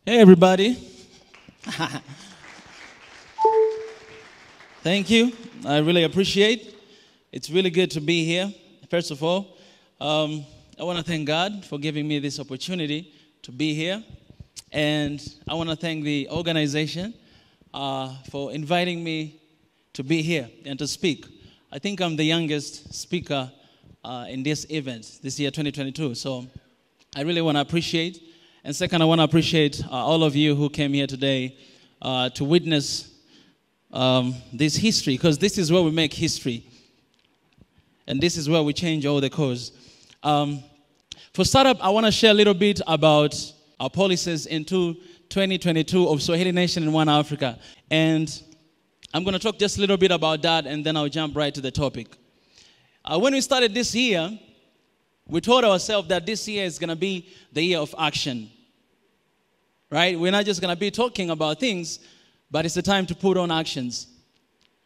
Hey, everybody. Thank you. I really appreciate. It's really good to be here. First of all, I want to thank God for giving me this opportunity to be here. And I want to thank the organization for inviting me to be here and to speak. I think I'm the youngest speaker in this event this year, 2022. So I really want to appreciate. And second, I want to appreciate all of you who came here today to witness this history, because this is where we make history. And this is where we change all the course. For startup, I want to share a little bit about our policies into 2022 of Swahili Nation in One Africa. And I'm going to talk just a little bit about that, and then I'll jump right to the topic. When we started this year, we told ourselves that this year is going to be the year of action. Right? We're not just going to be talking about things, but it's the time to put on actions.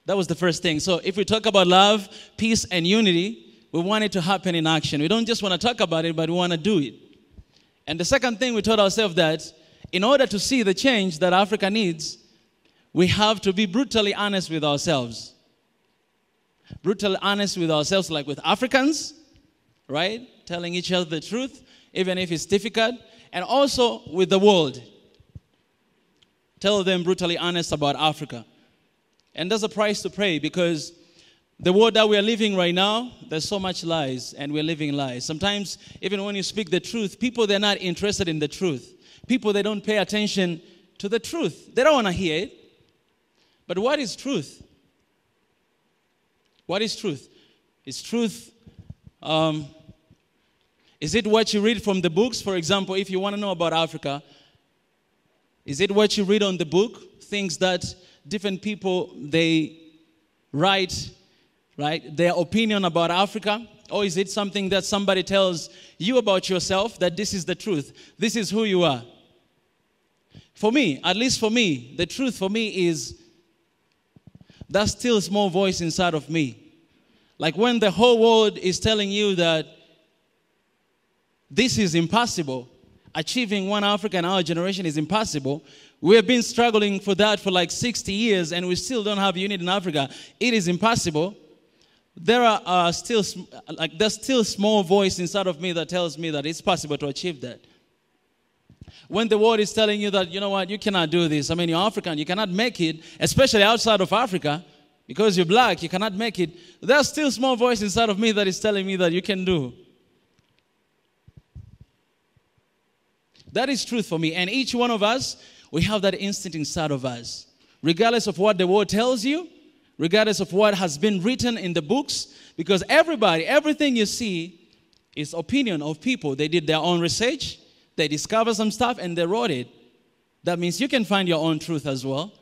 That was the first thing. So if we talk about love, peace, and unity, we want it to happen in action. We don't just want to talk about it, but we want to do it. And the second thing, we told ourselves that in order to see the change that Africa needs, we have to be brutally honest with ourselves. Brutally honest with ourselves, like with Africans, right? Telling each other the truth, even if it's difficult. And also with the world. Tell them brutally honest about Africa. And there's a price to pay, because the world that we are living right now, there's so much lies, and we're living lies. Sometimes, even when you speak the truth, people, they're not interested in the truth. People, they don't pay attention to the truth. They don't want to hear it. But what is truth? What is truth? Is truth, is it what you read from the books? For example, if you want to know about Africa, is it what you read on the book? Things that different people, they write, right? Their opinion about Africa? Or is it something that somebody tells you about yourself, that this is the truth? This is who you are. For me, at least for me, the truth for me is that still small voice inside of me. Like when the whole world is telling you that this is impossible, achieving one Africa in our generation is impossible. We have been struggling for that for like 60 years, and we still don't have unity in Africa. It is impossible. There's still small voice inside of me that tells me that it's possible to achieve that. When the world is telling you that, you know what, you cannot do this. I mean, you're African, you cannot make it, especially outside of Africa, because you're black, you cannot make it. There's still small voice inside of me that is telling me that you can do. That is truth for me. And each one of us, we have that instinct inside of us. Regardless of what the world tells you, regardless of what has been written in the books, because everything you see is opinion of people. They did their own research, they discovered some stuff, and they wrote it. That means you can find your own truth as well.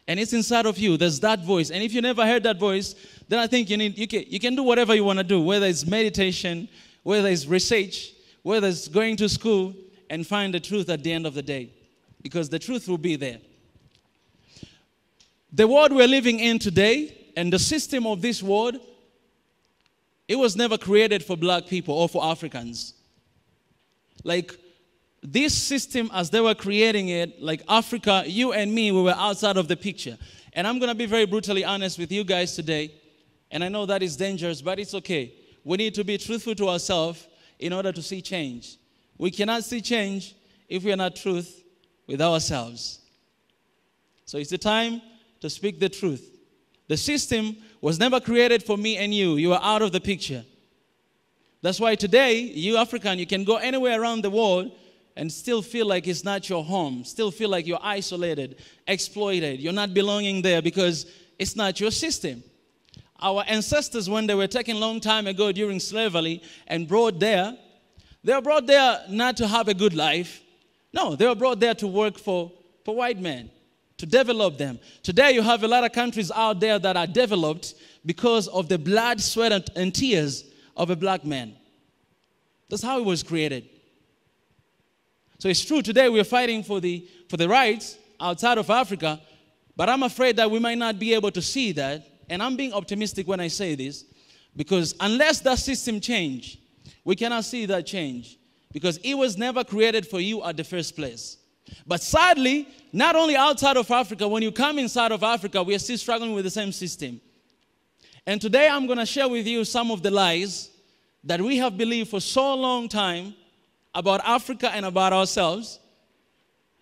And it's inside of you. There's that voice. And if you never heard that voice, then I think you can do whatever you want to do, whether it's meditation, whether it's research, whether it's going to school, and find the truth at the end of the day, because the truth will be there. The world we're living in today, and the system of this world, it was never created for black people or for Africans. Like, this system, as they were creating it, like Africa, you and me, we were outside of the picture. And I'm going to be very brutally honest with you guys today, and I know that is dangerous, but it's okay. We need to be truthful to ourselves in order to see change. We cannot see change if we are not truth with ourselves. So it's the time to speak the truth. The system was never created for me and you. You are out of the picture. That's why today, you African, you can go anywhere around the world and still feel like it's not your home. Still feel like you're isolated, exploited. You're not belonging there because it's not your system. Our ancestors, when they were taken a long time ago during slavery and brought there, they were brought there not to have a good life. No, they were brought there to work for white men, to develop them. Today, you have a lot of countries out there that are developed because of the blood, sweat, and tears of a black man. That's how it was created. So it's true, today we're fighting for the rights outside of Africa, but I'm afraid that we might not be able to see that. And I'm being optimistic when I say this, because unless that system change, we cannot see that change, because it was never created for you at the first place. But sadly, not only outside of Africa, when you come inside of Africa, we are still struggling with the same system. And today I'm going to share with you some of the lies that we have believed for so long time about Africa and about ourselves.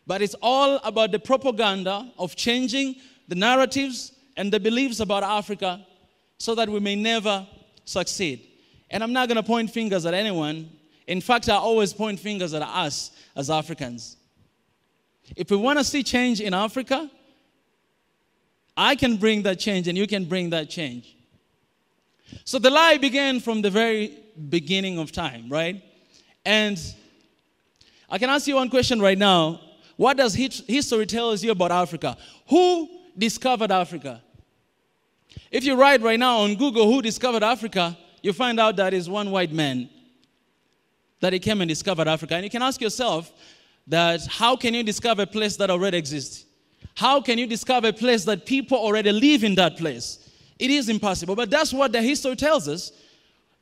But it's all about the propaganda of changing the narratives and the beliefs about Africa so that we may never succeed. And I'm not going to point fingers at anyone. In fact, I always point fingers at us as Africans. If we want to see change in Africa, I can bring that change and you can bring that change. So the lie began from the very beginning of time, right? And I can ask you one question right now. What does history tell us you about Africa? Who discovered Africa? If you write right now on Google who discovered Africa, you find out that it's one white man that he came and discovered Africa. And you can ask yourself that how can you discover a place that already exists? How can you discover a place that people already live in that place? It is impossible, but that's what the history tells us.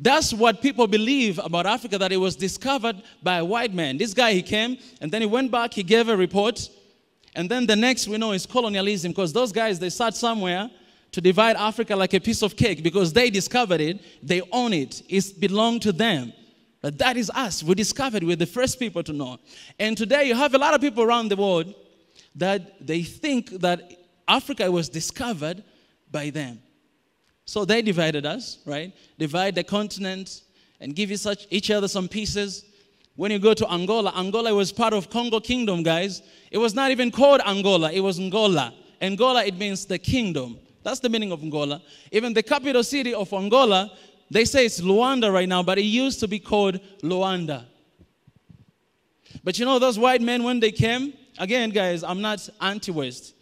That's what people believe about Africa, that it was discovered by a white man. This guy, he came, and then he went back, he gave a report, and then the next we know is colonialism, because those guys, they sat somewhere to divide Africa like a piece of cake, because they discovered it, they own it, it belonged to them. But that is us. We discovered it. We're the first people to know. And today you have a lot of people around the world that they think that Africa was discovered by them. So they divided us, right? Divide the continent and give each other some pieces. When you go to Angola, Angola was part of Congo Kingdom, guys. It was not even called Angola. It was Angola. Angola, it means the kingdom. That's the meaning of Angola. Even the capital city of Angola, they say it's Luanda right now, but it used to be called Luanda. But you know, those white men, when they came, again, guys, I'm not anti-West.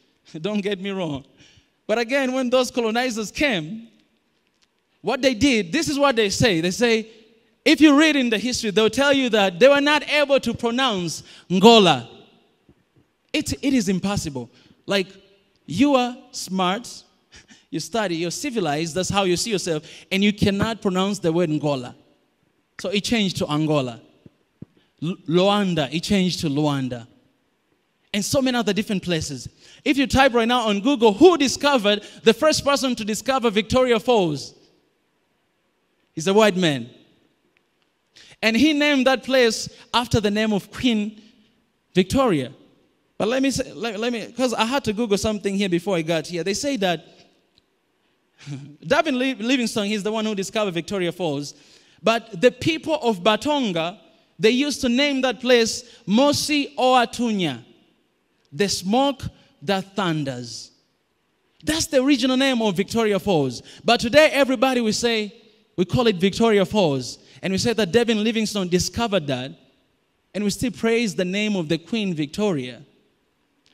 Don't get me wrong. But again, when those colonizers came, what they did, this is what they say. They say, if you read in the history, they'll tell you that they were not able to pronounce Angola. It is impossible. Like, you are smart, you study, you're civilized, that's how you see yourself, and you cannot pronounce the word Angola. So it changed to Angola. Luanda, it changed to Luanda. And so many other different places. If you type right now on Google, who discovered, the first person to discover Victoria Falls? He's a white man. And he named that place after the name of Queen Victoria. But let me say, because I had to Google something here before I got here. They say that David Livingstone, he's the one who discovered Victoria Falls. But the people of Batonga, they used to name that place Mosi Oatunya, the smoke that thunders. That's the original name of Victoria Falls. But today, everybody will say, we call it Victoria Falls. And we say that David Livingstone discovered that. And we still praise the name of the Queen Victoria.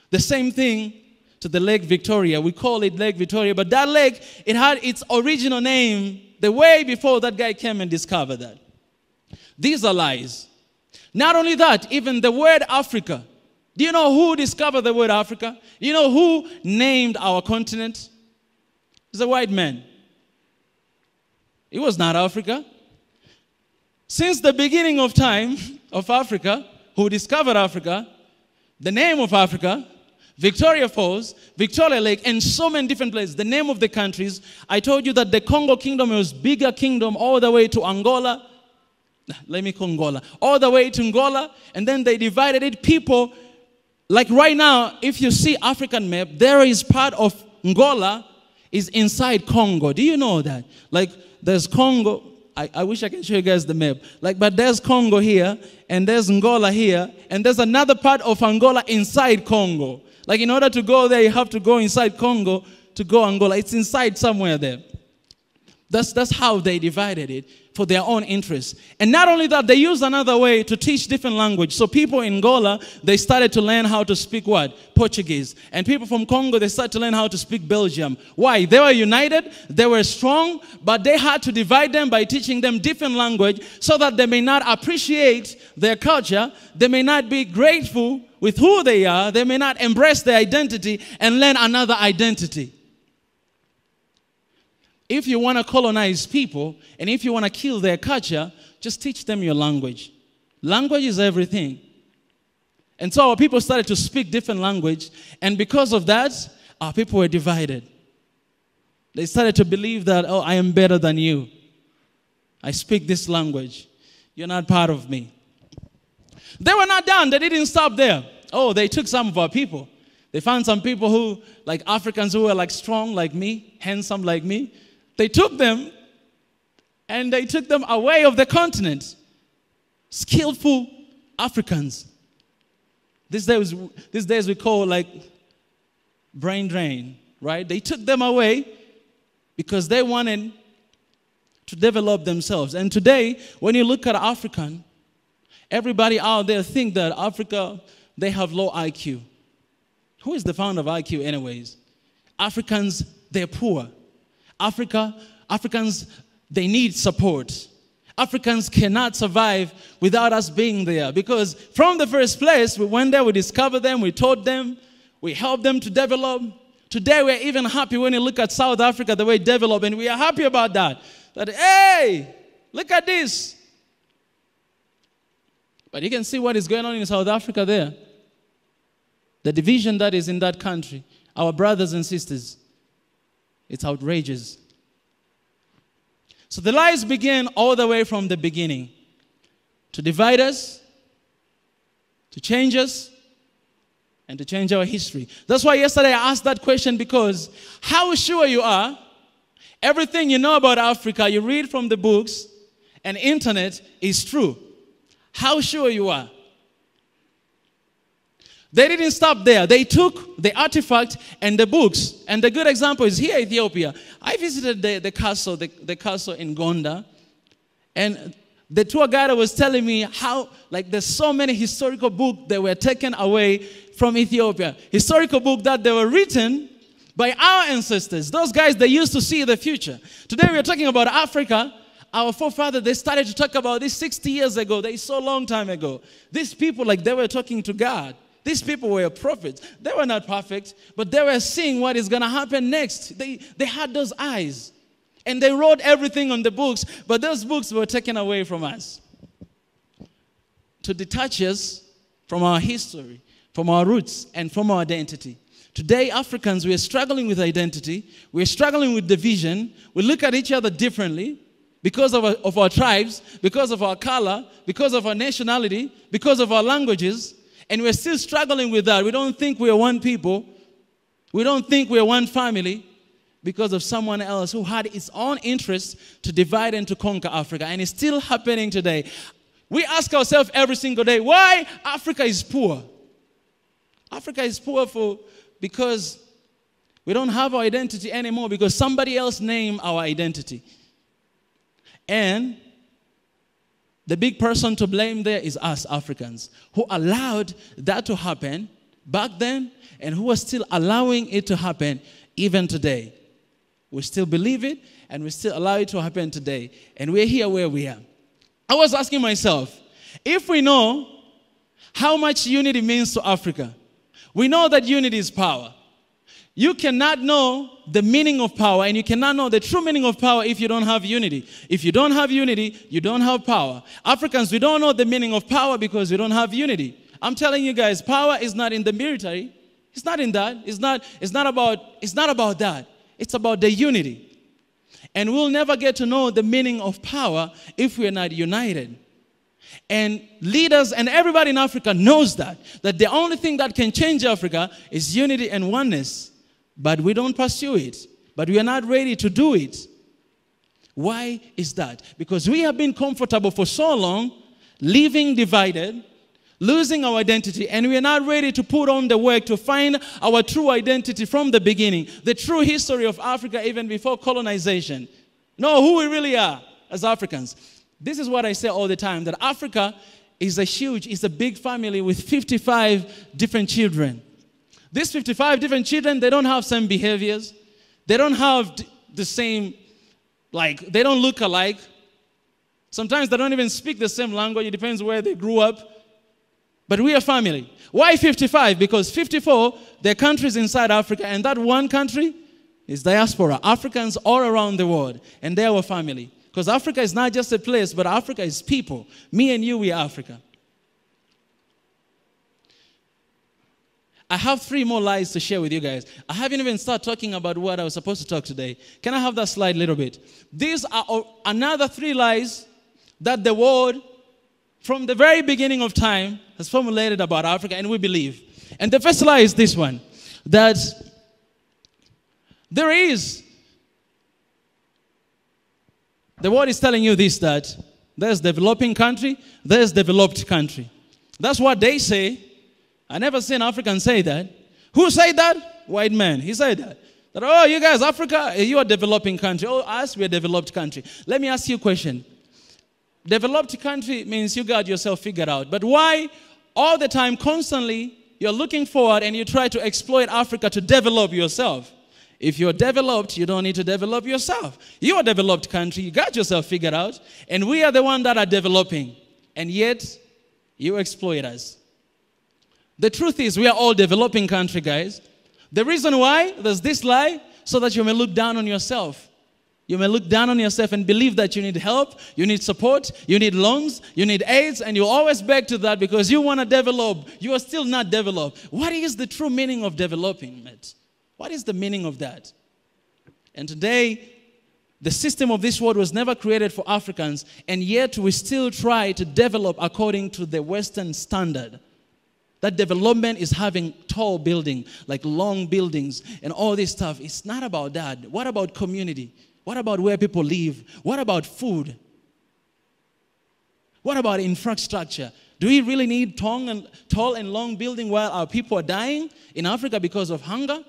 The same thing to the Lake Victoria. We call it Lake Victoria. But that lake, it had its original name the way before that guy came and discovered that. These are lies. Not only that, even the word Africa. Do you know who discovered the word Africa? Do you know who named our continent? It's a white man. It was not Africa. Since the beginning of time of Africa, who discovered Africa, the name of Africa, Victoria Falls, Victoria Lake, and so many different places, the name of the countries. I told you that the Congo Kingdom was bigger kingdom all the way to Angola. Let me call Angola. All the way to Angola, and then they divided it. People, like right now, if you see African map, there is part of Angola is inside Congo. Do you know that? Like, there's Congo. I wish I can show you guys the map. Like, but there's Congo here, and there's Angola here, and there's another part of Angola inside Congo. Like, in order to go there, you have to go inside Congo to go Angola. It's inside somewhere there. That's how they divided it for their own interests. And not only that, they used another way to teach different language. So people in Angola, they started to learn how to speak what? Portuguese. And people from Congo, they started to learn how to speak Belgium. Why? They were united, they were strong, but they had to divide them by teaching them different language so that they may not appreciate their culture, they may not be grateful with who they are, they may not embrace their identity and learn another identity. If you want to colonize people, and if you want to kill their culture, just teach them your language. Language is everything. And so our people started to speak different language. And because of that, our people were divided. They started to believe that, oh, I am better than you. I speak this language. You're not part of me. They were not done. They didn't stop there. Oh, they took some of our people. They found some people who, like Africans who were like strong like me, handsome like me. They took them and they took them away of the continent. Skillful Africans. These days we call like brain drain, right? They took them away because they wanted to develop themselves. And today, when you look at African, everybody out there think that Africa, they have low IQ. Who is the founder of IQ anyways? Africans, they're poor. Africans, they need support. Africans cannot survive without us being there, because from the first place, we went there, we discovered them, we taught them, we helped them to develop. Today, we're even happy when you look at South Africa, the way it developed, and we are happy about that. That, hey, look at this. But you can see what is going on in South Africa there. The division that is in that country, our brothers and sisters, it's outrageous. So the lies began all the way from the beginning to divide us, to change us, and to change our history. That's why yesterday I asked that question, because how sure you are, everything you know about Africa, you read from the books and internet, is true. How sure you are. They didn't stop there. They took the artifact and the books. And the good example is here in Ethiopia. I visited the castle in Gonda. And the tour guide was telling me how, like, there's so many historical books that were taken away from Ethiopia. Historical books that they were written by our ancestors. Those guys, they used to see the future. Today we're talking about Africa. Our forefathers, they started to talk about this 60 years ago. They saw a long time ago. These people, like, they were talking to God. These people were prophets. They were not perfect, but they were seeing what is going to happen next. They had those eyes. And they wrote everything on the books, but those books were taken away from us to detach us from our history, from our roots, and from our identity. Today, Africans, we are struggling with identity. We are struggling with division. We look at each other differently because of our tribes, because of our color, because of our nationality, because of our languages. And we're still struggling with that. We don't think we are one people. We don't think we are one family because of someone else who had its own interests to divide and to conquer Africa. And it's still happening today. We ask ourselves every single day, why Africa is poor? Africa is poor because we don't have our identity anymore, because somebody else named our identity. And the big person to blame there is us Africans, who allowed that to happen back then and who are still allowing it to happen even today. We still believe it and we still allow it to happen today. And we're here where we are. I was asking myself, if we know how much unity means to Africa, we know that unity is power. You cannot know the meaning of power, and you cannot know the true meaning of power if you don't have unity. If you don't have unity, you don't have power. Africans, we don't know the meaning of power because we don't have unity. I'm telling you guys, power is not in the military. It's not in that. It's not about that. It's about the unity. And we'll never get to know the meaning of power if we're not united. And leaders and everybody in Africa knows that the only thing that can change Africa is unity and oneness. But we don't pursue it. But we are not ready to do it. Why is that? Because we have been comfortable for so long, living divided, losing our identity, and we are not ready to put on the work to find our true identity from the beginning, the true history of Africa even before colonization. Know who we really are as Africans. This is what I say all the time, that Africa is a big family with 55 different children. These 55 different children, they don't have same behaviors. They don't have the same, they don't look alike. Sometimes they don't even speak the same language. It depends where they grew up. But we are family. Why 55? Because 54, they're countries inside Africa, and that one country is diaspora. Africans all around the world, and they're our family. Because Africa is not just a place, but Africa is people. Me and you, we are Africa. I have 3 more lies to share with you guys. I haven't even started talking about what I was supposed to talk today. Can I have that slide a little bit? These are another 3 lies that the world, from the very beginning of time, has formulated about Africa, and we believe. And the first lie is this one, that the world is telling you this, that there's developing country, there's developed country. That's what they say. I never seen Africans say that. Who said that? White man. He said that. That, oh, you guys, Africa, you are a developing country. Oh, us, we're a developed country. Let me ask you a question. Developed country means you got yourself figured out. But why all the time, constantly, you're looking forward and you try to exploit Africa to develop yourself? If you're developed, you don't need to develop yourself. You're a developed country. You got yourself figured out. And we are the ones that are developing. And yet, you exploit us. The truth is, we are all developing country, guys. The reason why there's this lie, so that you may look down on yourself. You may look down on yourself and believe that you need help, you need support, you need loans, you need aids, and you always beg to that because you want to develop. You are still not developed. What is the true meaning of developing, mate? What is the meaning of that? And today, the system of this world was never created for Africans, and yet we still try to develop according to the Western standard. That development is having tall buildings, like long buildings and all this stuff. It's not about that. What about community? What about where people live? What about food? What about infrastructure? Do we really need tall and long building while our people are dying in Africa because of hunger?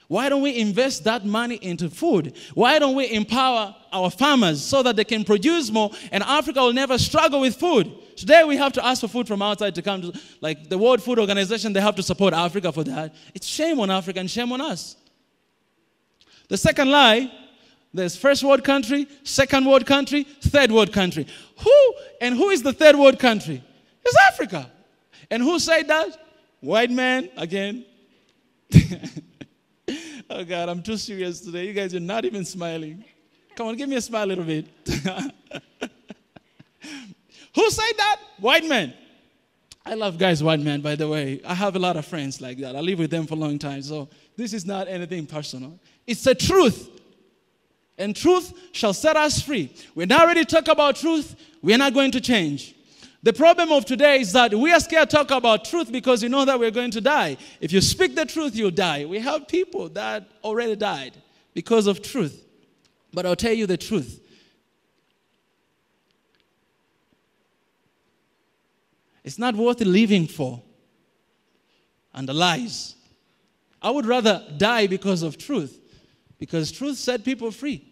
Why don't we invest that money into food? Why don't we empower our farmers so that they can produce more and Africa will never struggle with food? Today we have to ask for food from outside to come to, like the World Food Organization, they have to support Africa for that. It's shame on Africa and shame on us. The second lie, there's first world country, second world country, third world country. Who is the third world country? It's Africa. And who said that? White man, again. Oh God, I'm too serious today. You guys are not even smiling. Come on, give me a smile a little bit. Who said that? White man. I love guys, white man, by the way. I have a lot of friends like that. I live with them for a long time. So this is not anything personal. It's the truth. And truth shall set us free. We're not ready to talk about truth. We're not going to change. The problem of today is that we are scared to talk about truth because you know that we're going to die. If you speak the truth, you'll die. We have people that already died because of truth. But I'll tell you the truth. It's not worth living for. And the lies. I would rather die because of truth. Because truth set people free.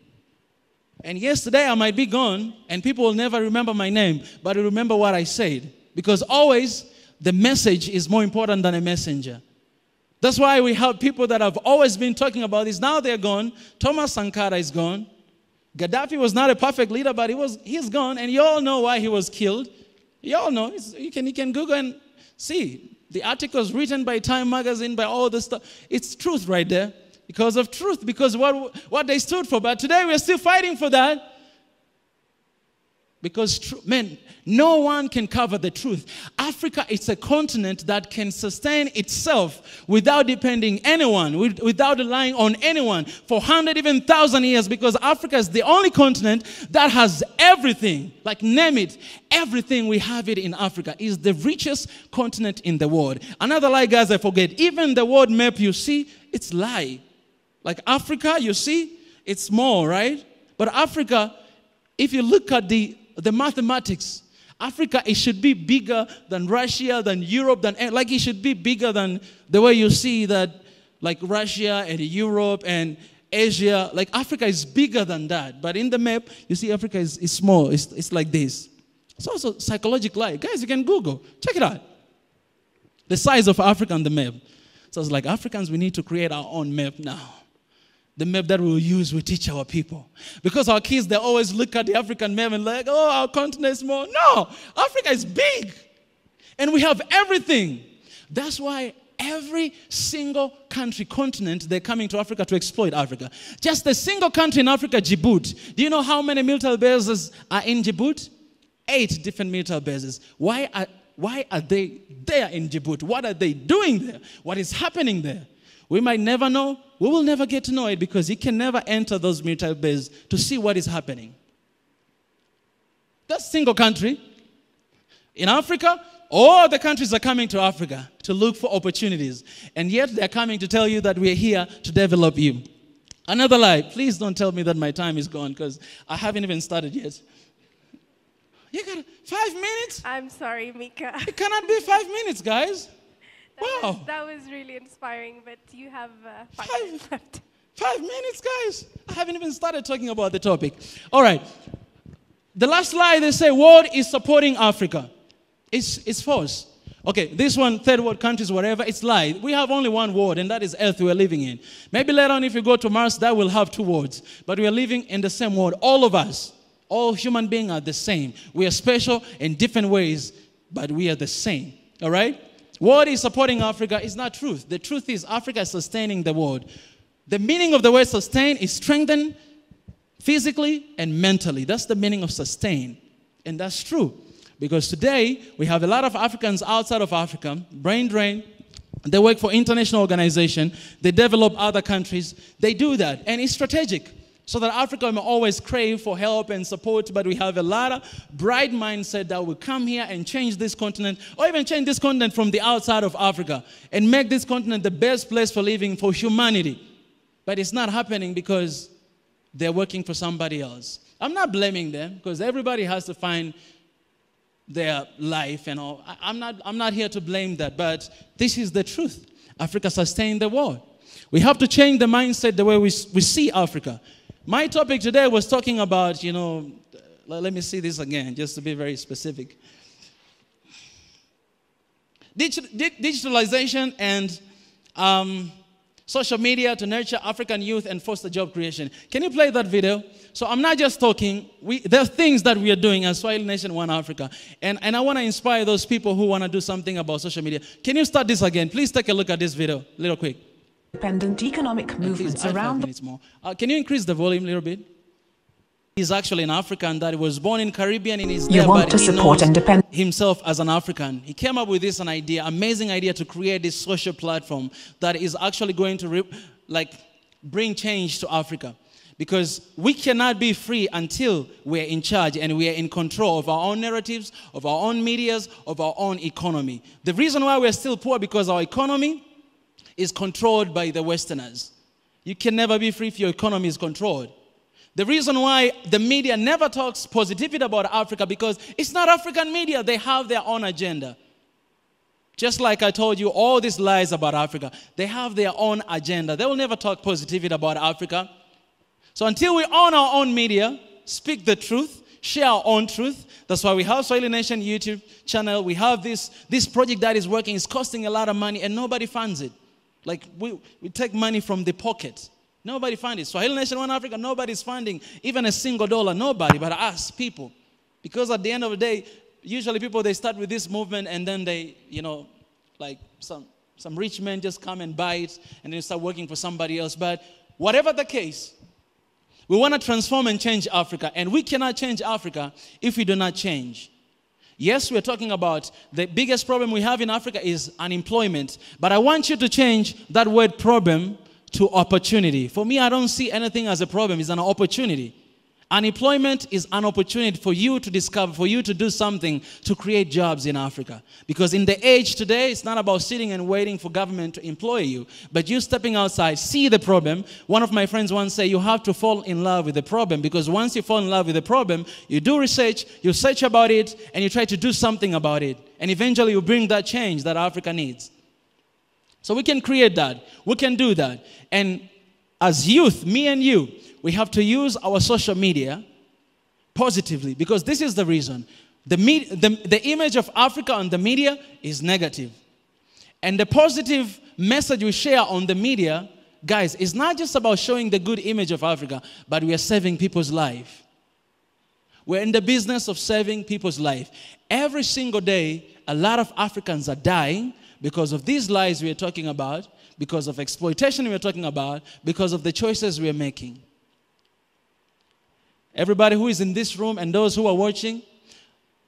And yesterday I might be gone and people will never remember my name, but they'll remember what I said. Because always the message is more important than a messenger. That's why we have people that have always been talking about this. Now they're gone. Thomas Sankara is gone. Gaddafi was not a perfect leader, but he's gone. And you all know why he was killed. You all know. You can Google and see. The articles written by Time Magazine, by all this stuff. It's truth right there. Because of truth, because what they stood for. But today we're still fighting for that. Because, man, no one can cover the truth. Africa is a continent that can sustain itself without depending anyone, without relying on anyone for 100, even 1,000 years. Because Africa is the only continent that has everything. Like, name it. Everything we have it in Africa is the richest continent in the world. Another lie, guys, I forget. Even the world map you see, it's lie. Like Africa, you see, it's small, right? But Africa, if you look at the mathematics, Africa, it should be bigger than Russia, than Europe, like it should be bigger than the way you see that, like Russia and Europe and Asia. Like Africa is bigger than that. But in the map, you see Africa is small. It's like this. It's also psychological lie. Guys, you can Google. Check it out. The size of Africa on the map. So it's like Africans, we need to create our own map now. The map that we'll use, we teach our people. Because our kids, they always look at the African map and like, oh, our continent is small. No, Africa is big. And we have everything. That's why every single country, continent, they're coming to Africa to exploit Africa. Just a single country in Africa, Djibouti. Do you know how many military bases are in Djibouti? 8 different military bases. Why why are they there in Djibouti? What are they doing there? What is happening there? We might never know. We will never get to know it because you can never enter those military bases to see what is happening. That's a single country. In Africa, all the countries are coming to Africa to look for opportunities. And yet they're coming to tell you that we're here to develop you. Another lie. Please don't tell me that my time is gone because I haven't even started yet. You got 5 minutes? I'm sorry, Mika. It cannot be 5 minutes, guys. Wow. That was really inspiring, but you have 5 minutes left. 5 minutes, guys. I haven't even started talking about the topic. All right. The last lie, they say world is supporting Africa. It's false. Okay, this one, third world countries, whatever, it's lie. We have only one world, and that is Earth we're living in. Maybe later on, if you go to Mars, that will have 2 worlds. But we are living in the same world. All of us, all human beings are the same. We are special in different ways, but we are the same. All right? World is supporting Africa is not truth. The truth is Africa is sustaining the world. The meaning of the word sustain is strengthen physically and mentally. That's the meaning of sustain. And that's true. Because today, we have a lot of Africans outside of Africa, brain drain. They work for international organizations. They develop other countries. They do that. And it's strategic. So that Africa may always crave for help and support. But we have a lot of bright mindset that will come here and change this continent. Or even change this continent from the outside of Africa. And make this continent the best place for living for humanity. But it's not happening because they're working for somebody else. I'm not blaming them. Because everybody has to find their life and all. I'm not here to blame that, but this is the truth. Africa sustains the world. We have to change the mindset the way we see Africa. My topic today was talking about, let me see this again, just to be very specific. Digitalization and social media to nurture African youth and foster job creation. Can you play that video? So I'm not just talking. There are things that we are doing as Swahili Nation One Africa. And I want to inspire those people who want to do something about social media. Can you start this again? Please take a look at this video, a little quick. Independent economic movements around. 5 minutes more. Can you increase the volume a little bit? He's actually an African that was born in Caribbean and is there, but he knows himself as an African. He came up with this idea, amazing idea to create this social platform that is actually going to bring change to Africa. Because we cannot be free until we're in charge and we are in control of our own narratives, of our own medias, of our own economy. The reason why we're still poor because our economy is controlled by the Westerners. You can never be free if your economy is controlled. The reason why the media never talks positivity about Africa because it's not African media. They have their own agenda. Just like I told you, all these lies about Africa, they have their own agenda. They will never talk positivity about Africa. So until we own our own media, speak the truth, share our own truth. That's why we have Swahili Nation YouTube channel. We have this project that is working. It's costing a lot of money and nobody funds it. Like we take money from the pocket. Nobody funds it. Swahili Nation One Africa, nobody's funding even a single dollar. Nobody but us, people. Because at the end of the day, usually people, they start with this movement and then they, like some rich men just come and buy it and then start working for somebody else. But whatever the case, we want to transform and change Africa. And we cannot change Africa if we do not change. Yes, we're talking about the biggest problem we have in Africa is unemployment. But I want you to change that word problem to opportunity. For me, I don't see anything as a problem. It's an opportunity. Unemployment is an opportunity for you to discover, for you to do something to create jobs in Africa. Because in the age today, it's not about sitting and waiting for government to employ you, but you stepping outside, see the problem. One of my friends once said, you have to fall in love with the problem, because once you fall in love with the problem, you do research, you search about it, and you try to do something about it. And eventually you bring that change that Africa needs. So we can create that. We can do that. And as youth, me and you, we have to use our social media positively, because this is the reason. The image of Africa on the media is negative. And the positive message we share on the media, guys, is not just about showing the good image of Africa, but we are saving people's life. We're in the business of saving people's life. Every single day, a lot of Africans are dying because of these lies we are talking about, because of exploitation we are talking about, because of the choices we are making. Everybody who is in this room and those who are watching,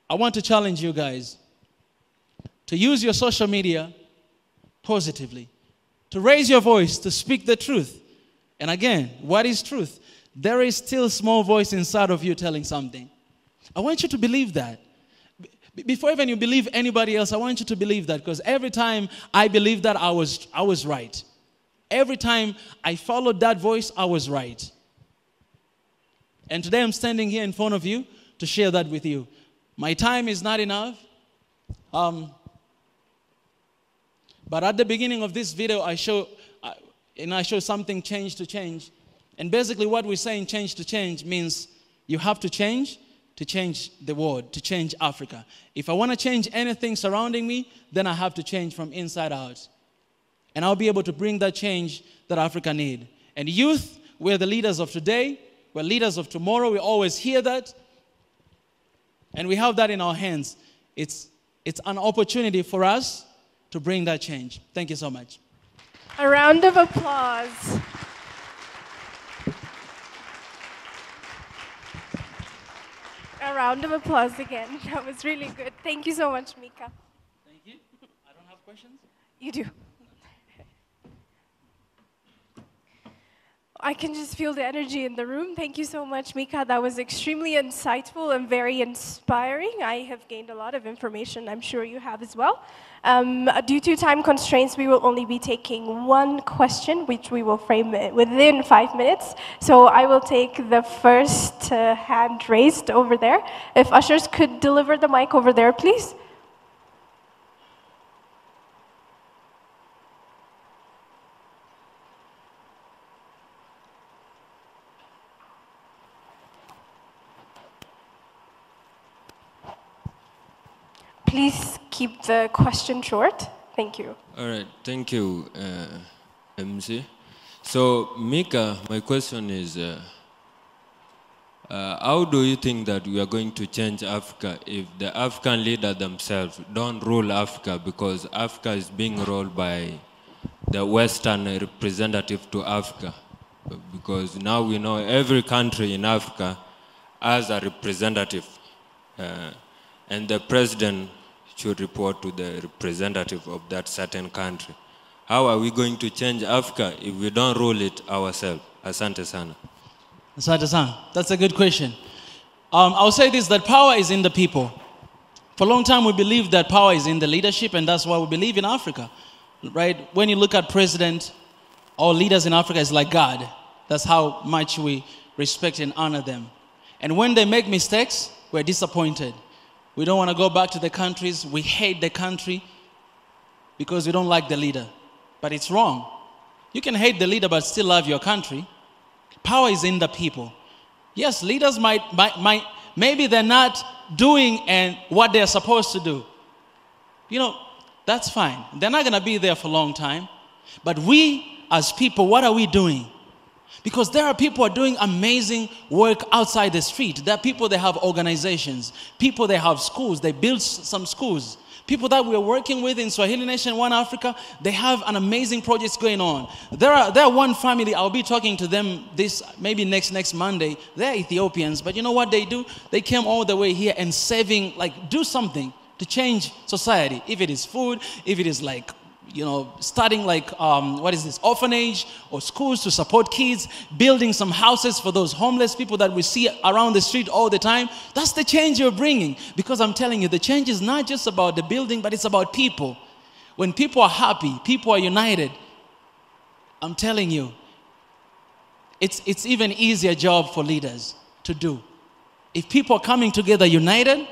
I want to challenge you guys. to use your social media positively, to raise your voice, to speak the truth. And again, what is truth? There is still a small voice inside of you telling something. I want you to believe that. Before even you believe anybody else, I want you to believe that, because every time I believed that, I was right. Every time I followed that voice, I was right. And today I'm standing here in front of you to share that with you. My time is not enough. But at the beginning of this video, I show something change to change. And basically what we're saying change to change means you have to change the world, to change Africa. If I want to change anything surrounding me, then I have to change from inside out. And I'll be able to bring that change that Africa needs. And youth, we're the leaders of today. We're leaders of tomorrow. We always hear that. And we have that in our hands. It's an opportunity for us to bring that change. Thank you so much. A round of applause. A round of applause again. That was really good. Thank you so much, Mika. Thank you. I don't have questions? You do. I can just feel the energy in the room. Thank you so much, Mika. That was extremely insightful and very inspiring. I have gained a lot of information. I'm sure you have as well. Due to time constraints, we will only be taking one question, which we will frame within 5 minutes. So I will take the first hand raised over there. If ushers could deliver the mic over there, please. Please keep the question short. Thank you. All right, thank you, MC. So, Mika, my question is, how do you think that we are going to change Africa if the African leaders themselves don't rule Africa, because Africa is being ruled by the Western representative to Africa? Because now we know every country in Africa has a representative, and the president should report to the representative of that certain country. How are we going to change Africa if we don't rule it ourselves? Asante sana. Asante sana. That's a good question. I'll say this, that power is in the people. For a long time we believed that power is in the leadership, and that's why we believe in Africa. Right? When you look at president or leaders in Africa, it's like God. That's how much we respect and honor them. And when they make mistakes, we're disappointed. We don't want to go back to the countries. We hate the country because we don't like the leader. But it's wrong. You can hate the leader but still love your country. Power is in the people. Yes, leaders maybe they're not doing what they're supposed to do. You know, that's fine. They're not going to be there for a long time. But we as people, what are we doing? Because there are people who are doing amazing work outside the street. There are people, they have organizations. People, they have schools. They build some schools. People that we're working with in Swahili Nation, One Africa, they have an amazing projects going on. There are one family, I'll be talking to them maybe next Monday. They're Ethiopians, but you know what they do? They came all the way here and do something to change society. If it is food, if it is starting orphanage or schools to support kids, building some houses for those homeless people that we see around the street all the time. That's the change you're bringing. Because I'm telling you, the change is not just about the building, but it's about people. When people are happy, people are united, I'm telling you, it's even easier job for leaders to do. If people are coming together united,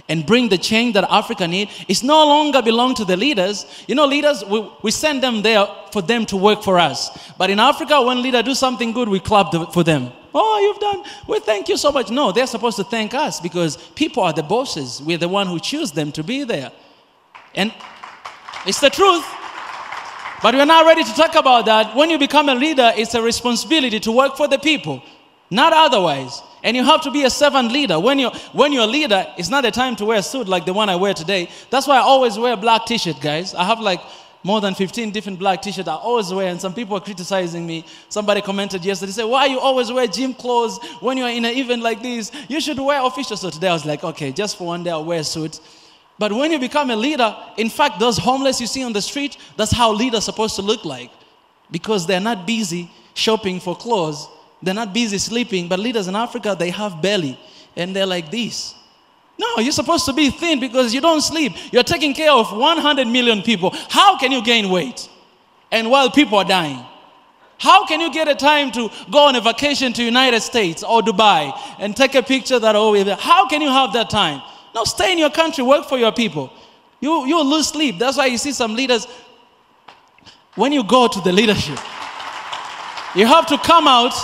and bring the change that Africa needs, it's no longer belong to the leaders. You know, leaders, we send them there for them to work for us. But in Africa, when leaders do something good, we clap for them. Oh, you've done, well, thank you so much. No, they're supposed to thank us because people are the bosses. We're the one who choose them to be there. And it's the truth. But we're not ready to talk about that. When you become a leader, it's a responsibility to work for the people, not otherwise. And you have to be a servant leader. When you're a leader, it's not the time to wear a suit like the one I wear today. That's why I always wear a black t-shirt, guys. I have more than 15 different black t-shirts I always wear, and some people are criticizing me. Somebody commented yesterday, say, why you always wear gym clothes when you're in an event like this? You should wear official. So today I was like, okay, just for one day I'll wear a suit. But when you become a leader, in fact, those homeless you see on the street, that's how leaders are supposed to look like. Because they're not busy shopping for clothes. They're not busy sleeping. But leaders in Africa, they have belly. And they're like this. No, you're supposed to be thin because you don't sleep. You're taking care of 100 million people. How can you gain weight? And while people are dying. How can you get a time to go on a vacation to United States or Dubai and take a picture that, oh, how can you have that time? No, stay in your country, work for your people. You'll lose sleep. That's why you see some leaders, when you go to the leadership, you have to come out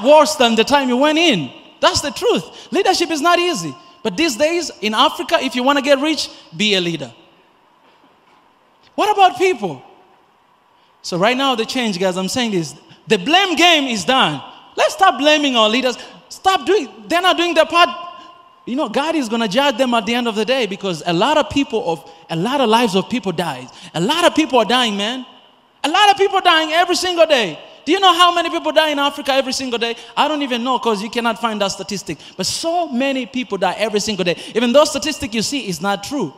worse than the time you went in. That's the truth. Leadership is not easy. But these days, in Africa, if you want to get rich, be a leader. What about people? So right now, the change, guys, I'm saying this. The blame game is done. Let's stop blaming our leaders. They're not doing their part. You know, God is going to judge them at the end of the day because a lot of lives of people died. A lot of people are dying, man. A lot of people are dying every single day. Do you know how many people die in Africa every single day? I don't even know because you cannot find that statistic. But so many people die every single day. Even those statistics you see is not true.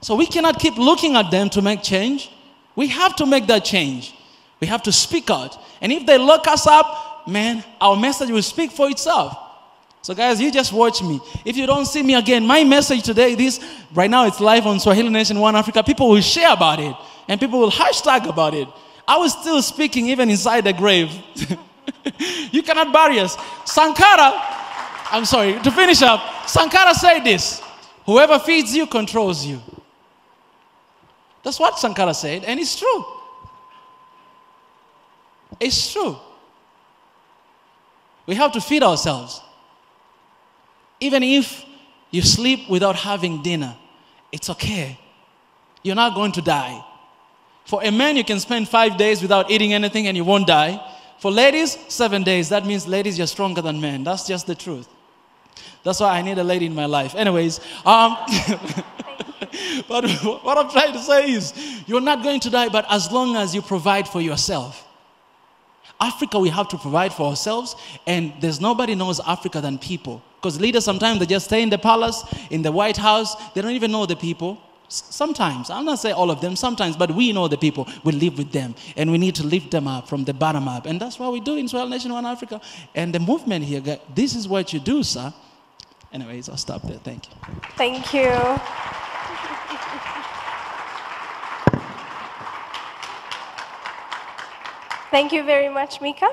So we cannot keep looking at them to make change. We have to make that change. We have to speak out. And if they lock us up, man, our message will speak for itself. So guys, you just watch me. If you don't see me again, my message today, right now it's live on Swahili Nation One Africa. People will share about it. And people will hashtag about it. I was still speaking even inside the grave. You cannot bury us. To finish up, Sankara said this. Whoever feeds you controls you. That's what Sankara said, and it's true. It's true. We have to feed ourselves. Even if you sleep without having dinner, it's okay. You're not going to die. For a man, you can spend 5 days without eating anything and you won't die. For ladies, 7 days. That means, ladies, you're stronger than men. That's just the truth. That's why I need a lady in my life. Anyways, but what I'm trying to say is, you're not going to die, but as long as you provide for yourself. Africa, we have to provide for ourselves, and there's nobody knows Africa than people. Because leaders, sometimes they just stay in the palace, in the White House. They don't even know the people. Sometimes, I'm not saying all of them, sometimes, but we know the people. We live with them, and we need to lift them up from the bottom up. And that's what we do in Swahili Nation One Africa. And the movement here, this is what you do, sir. Anyways, I'll stop there. Thank you. Thank you. Thank you very much, Mika.